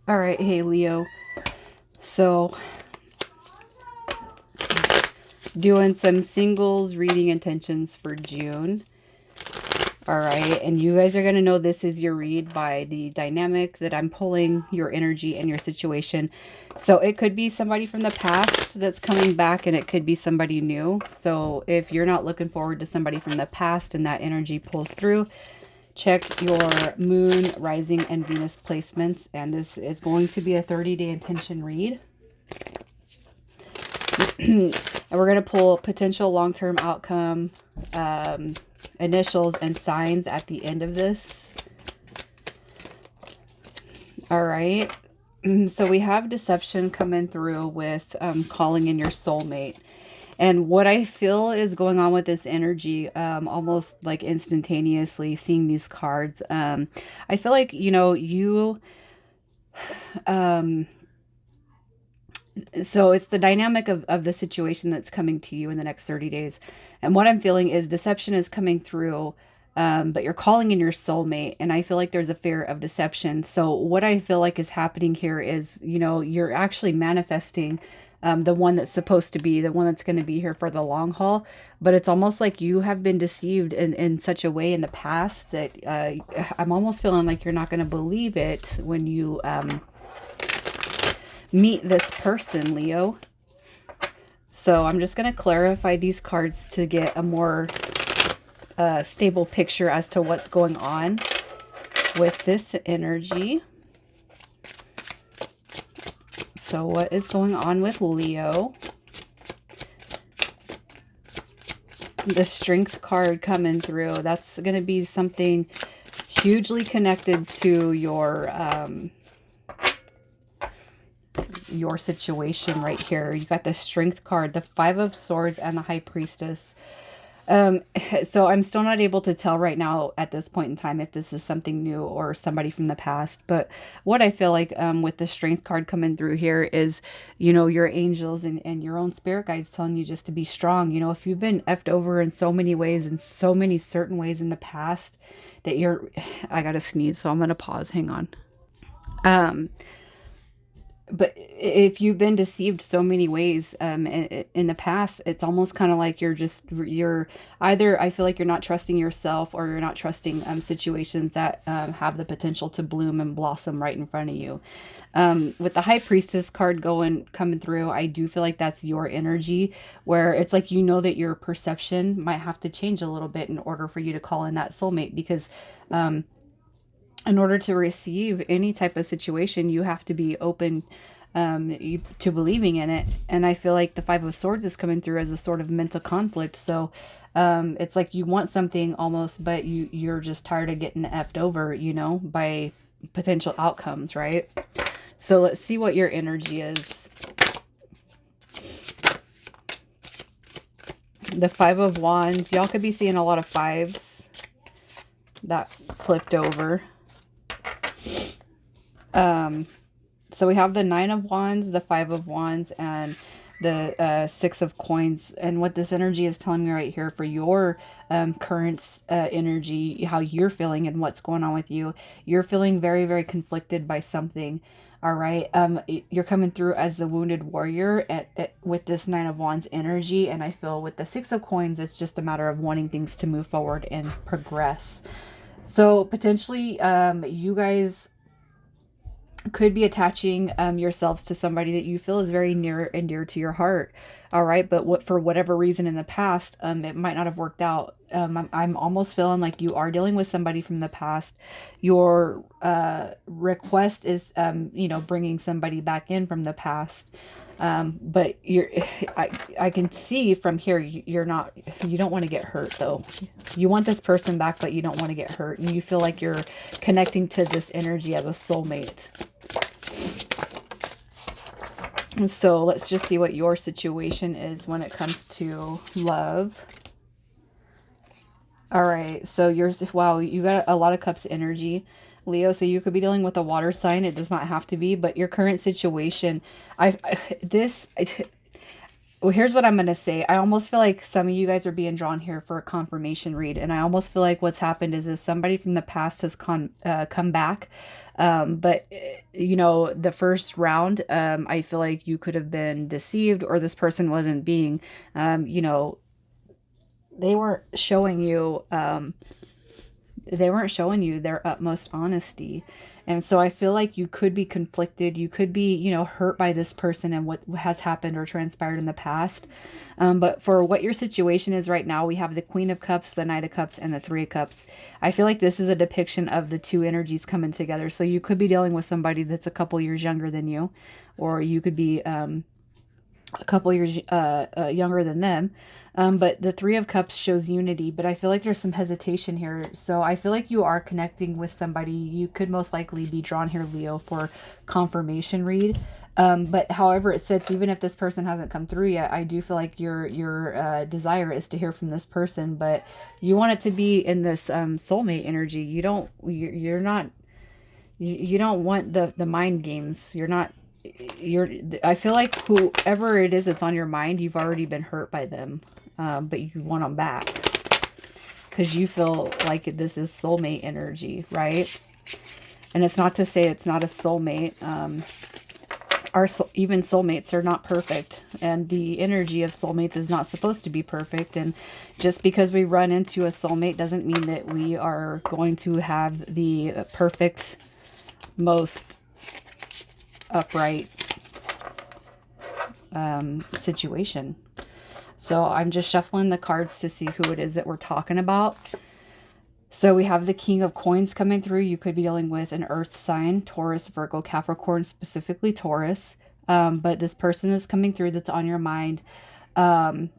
All right, hey Leo. So, doing some singles reading intentions for June. All right, and you guys are going to know this is your read by the dynamic that I'm pulling, your energy and your situation. So, it could be somebody from the past that's coming back, and it could be somebody new. So, if you're not looking forward to somebody from the past and that energy pulls through, check your moon, rising, and Venus placements. And this is going to be a 30-day intention read. And we're going to pull potential long-term outcome, initials, and signs at the end of this. All right. So we have deception coming through with calling in your soulmate. And what I feel is going on with this energy, almost like instantaneously seeing these cards, I feel like, um, so it's the dynamic of the situation that's coming to you in the next 30 days. And what I'm feeling is deception is coming through, but you're calling in your soulmate. And I feel like there's a fear of deception. So what I feel like is happening here is, you're actually manifesting the one that's supposed to be, the one that's going to be here for the long haul. But it's almost like you have been deceived in such a way in the past that I'm almost feeling like you're not going to believe it when you meet this person, Leo. So I'm just going to clarify these cards to get a more stable picture as to what's going on with this energy. So what is going on with Leo? The Strength card coming through. That's going to be something hugely connected to your situation right here. You got the Strength card, the Five of Swords, and the High Priestess. So I'm still not able to tell right now at this point in time if this is something new or somebody from the past. But what I feel like with the Strength card coming through here is, your angels and your own spirit guides telling you just to be strong. If you've been effed over in so many ways, in so many certain ways in the past that I gotta sneeze, so I'm gonna pause. Hang on. But if you've been deceived so many ways in the past, it's almost kind of like you're either, I feel like you're not trusting yourself, or you're not trusting situations that have the potential to bloom and blossom right in front of you. With the High Priestess card coming through, I do feel like that's your energy, where it's like, that your perception might have to change a little bit in order for you to call in that soulmate, because in order to receive any type of situation, you have to be open to believing in it. And I feel like the Five of Swords is coming through as a sort of mental conflict. So it's like you want something almost, but you're just tired of getting effed over, by potential outcomes, right? So let's see what your energy is. The Five of Wands. Y'all could be seeing a lot of fives that flipped over. So we have the Nine of Wands, the Five of Wands, and the Six of Coins. And what this energy is telling me right here for your current energy, how you're feeling and what's going on with you. You're feeling very, very conflicted by something. All right. You're coming through as the wounded warrior with this Nine of Wands energy. And I feel with the Six of Coins, it's just a matter of wanting things to move forward and progress. So potentially you guys could be attaching yourselves to somebody that you feel is very near and dear to your heart. All right. But for whatever reason in the past, it might not have worked out. I'm almost feeling like you are dealing with somebody from the past. Your request is, bringing somebody back in from the past. But I can see from here, you don't want to get hurt though. You want this person back, but you don't want to get hurt. And you feel like you're connecting to this energy as a soulmate. So let's just see what your situation is when it comes to love. All right. So wow, you got a lot of cups energy, Leo. So you could be dealing with a water sign. It does not have to be, but your current situation, Well, here's what I'm going to say. I almost feel like some of you guys are being drawn here for a confirmation read. And I almost feel like what's happened is somebody from the past has come back. But, you know, the first round, I feel like you could have been deceived or this person wasn't being, you know, they weren't showing you, they weren't showing you their utmost honesty. And so I feel like you could be conflicted. You could be, you know, hurt by this person and what has happened or transpired in the past. But for what your situation is right now, we have the Queen of Cups, the Knight of Cups, and the Three of Cups. I feel like this is a depiction of the two energies coming together. So you could be dealing with somebody that's a couple years younger than you, or you could be a couple years younger than them. But the Three of Cups shows unity, but I feel like there's some hesitation here. So I feel like you are connecting with somebody. You could most likely be drawn here, Leo, for confirmation read. But however it sits, even if this person hasn't come through yet, I do feel like your desire is to hear from this person. But you want it to be in this soulmate energy. You're not you don't want the mind games. You're I feel like whoever it is that's on your mind, you've already been hurt by them, but you want them back because you feel like this is soulmate energy, right? And it's not to say it's not a soulmate. Even soulmates are not perfect, and the energy of soulmates is not supposed to be perfect. And just because we run into a soulmate doesn't mean that we are going to have the perfect, most upright situation. So I'm just shuffling the cards to see who it is that we're talking about. So we have the King of Coins coming through. You could be dealing with an earth sign, Taurus, Virgo, Capricorn, specifically Taurus. But this person that's coming through that's on your mind. And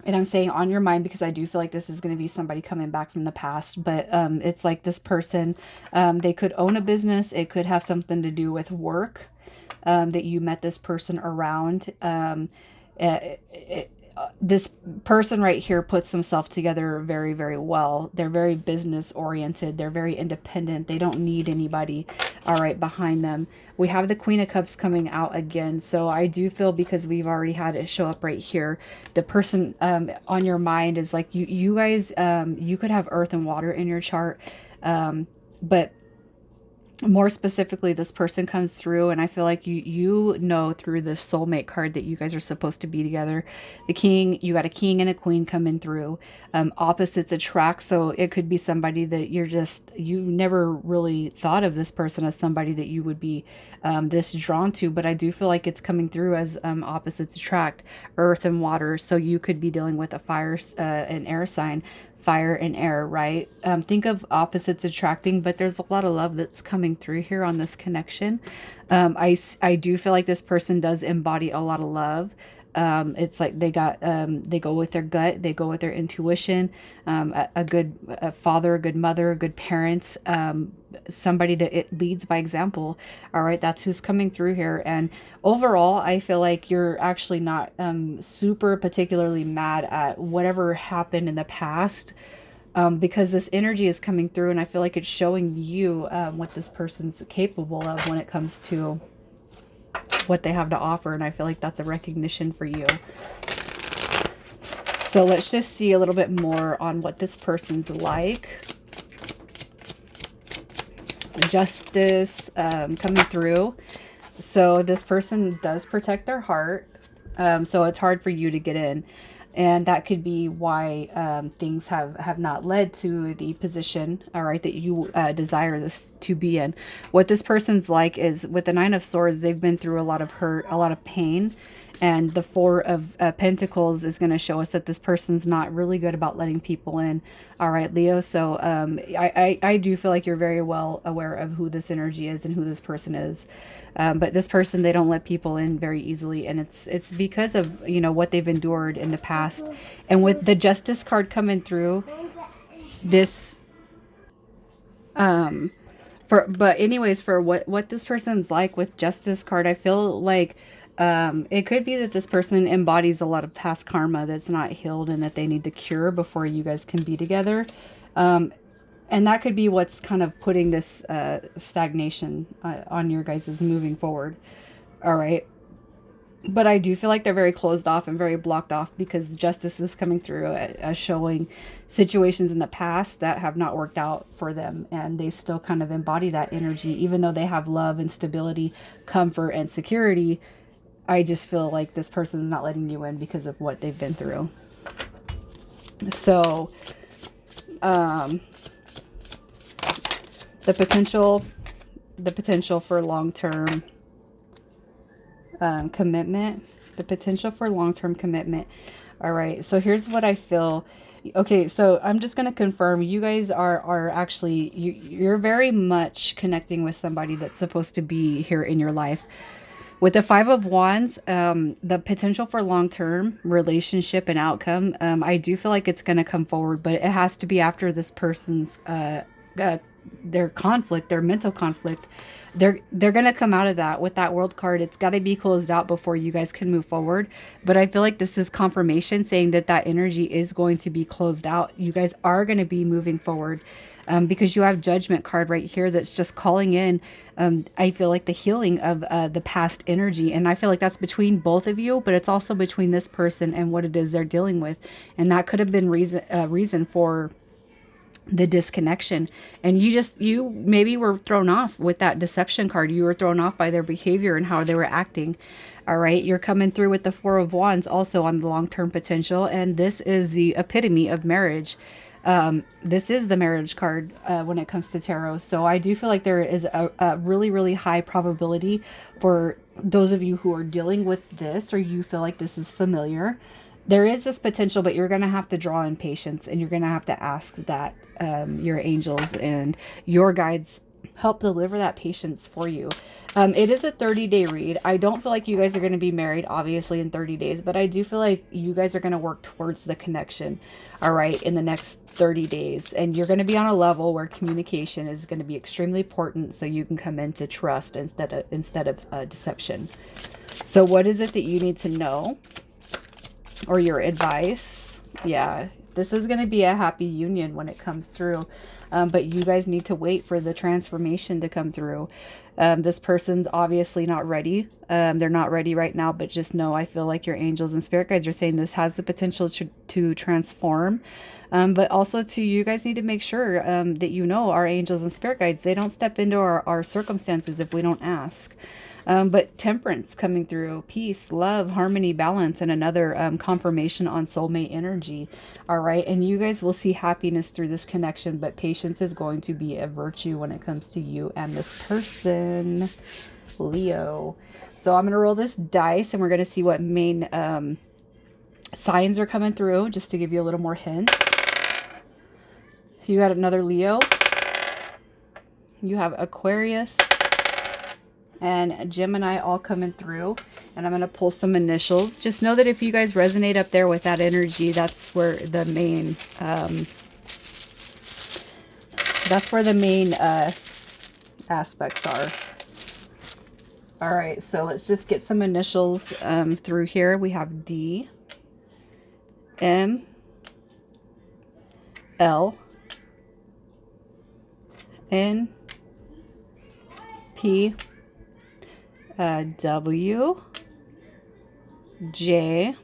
I'm saying on your mind because I do feel like this is going to be somebody coming back from the past. But it's like this person, they could own a business. It could have something to do with work. That you met this person around. This person right here puts themselves together very, very well. They're very business oriented. They're very independent. They don't need anybody, all right, behind them. We have the Queen of Cups coming out again. So I do feel, because we've already had it show up right here, the person on your mind is like you guys, you could have earth and water in your chart. But more specifically, this person comes through and I feel like you know through the soulmate card that you guys are supposed to be together. The king, you got a king and a queen coming through. Opposites attract, so it could be somebody that you never really thought of this person as somebody that you would be this drawn to, but I do feel like it's coming through as opposites attract, earth and water. So you could be dealing with a fire an air sign, fire and air, right? Think of opposites attracting, but there's a lot of love that's coming through here on this connection. I do feel like this person does embody a lot of love. It's like they go with their gut, they go with their intuition, a good father, a good mother, a good parent, somebody that it leads by example. All right, that's who's coming through here. And overall, I feel like you're actually not super particularly mad at whatever happened in the past, because this energy is coming through, and I feel like it's showing you what this person's capable of when it comes to what they have to offer. And I feel like that's a recognition for you. So let's just see a little bit more on what this person's like. Justice coming through. So this person does protect their heart. So it's hard for you to get in. And that could be why things have not led to the position, all right, that you desire this to be in. What this person's like is, with the Nine of Swords, they've been through a lot of hurt, a lot of pain. And the Four of Pentacles is going to show us that this person's not really good about letting people in. All right, Leo. So I do feel like you're very well aware of who this energy is and who this person is. But this person, they don't let people in very easily. And it's because of, you know, what they've endured in the past. And with the Justice card coming through, this but anyways, for what this person's like with Justice card, I feel like it could be that this person embodies a lot of past karma that's not healed and that they need to cure before you guys can be together. And that could be what's kind of putting this stagnation on your guys' moving forward. All right. But I do feel like they're very closed off and very blocked off because justice is coming through as showing situations in the past that have not worked out for them. And they still kind of embody that energy, even though they have love and stability, comfort and security. I just feel like this person is not letting you in because of what they've been through. So, um, the potential, the potential for long-term commitment, the potential for long-term commitment. All right. So here's what I feel. Okay, so I'm just going to confirm you guys are actually you're very much connecting with somebody that's supposed to be here in your life. With the Five of Wands, the potential for long-term relationship and outcome, I do feel like it's going to come forward, but it has to be after this person's uh, their conflict, their mental conflict. They're going to come out of that with that World card. It's got to be closed out before you guys can move forward. But I feel like this is confirmation saying that that energy is going to be closed out. You guys are going to be moving forward. Because you have Judgment card right here that's just calling in, I feel like the healing of the past energy. And I feel like that's between both of you, but it's also between this person and what it is they're dealing with. And that could have been reason for the disconnection. And you maybe were thrown off with that deception card. You were thrown off by their behavior and how they were acting. All right, you're coming through with the Four of Wands also on the long-term potential, and this is the epitome of marriage. This is the marriage card when it comes to tarot. So I do feel like there is a really, really high probability for those of you who are dealing with this, or you feel like this is familiar. There is this potential, but you're going to have to draw in patience, and you're going to have to ask that your angels and your guides help deliver that patience for you. It is a 30-day read. I don't feel like you guys are going to be married, obviously, in 30 days, but I do feel like you guys are going to work towards the connection, all right, in the next 30 days. And you're going to be on a level where communication is going to be extremely important so you can come into trust instead of deception. So what is it that you need to know? Or your advice? Yeah, this is going to be a happy union when it comes through. But you guys need to wait for the transformation to come through. This person's obviously not ready. They're not ready right now, but just know, I feel like your angels and spirit guides are saying this has the potential to transform. But also to you guys need to make sure that you know our angels and spirit guides, they don't step into our circumstances if we don't ask. But temperance coming through, peace, love, harmony, balance, and another confirmation on soulmate energy. All right. And you guys will see happiness through this connection, but patience is going to be a virtue when it comes to you and this person, Leo. So I'm going to roll this dice and we're going to see what main signs are coming through, just to give you a little more hints. You got another Leo. You have Aquarius and Gemini all coming through, and I'm going to pull some initials. Just know that if you guys resonate up there with that energy, that's where the main aspects are. All right, so let's just get some initials through here. We have D, M, L, N, P, W, J,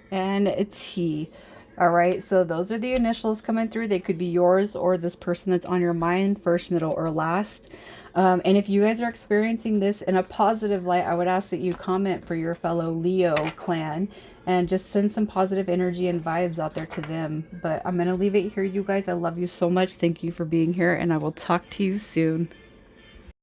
and T. All right, so those are the initials coming through. They could be yours or this person that's on your mind, first, middle, or last. And if you guys are experiencing this in a positive light, I would ask that you comment for your fellow Leo clan and just send some positive energy and vibes out there to them. But I'm going to leave it here, you guys. I love you so much. Thank you for being here, and I will talk to you soon.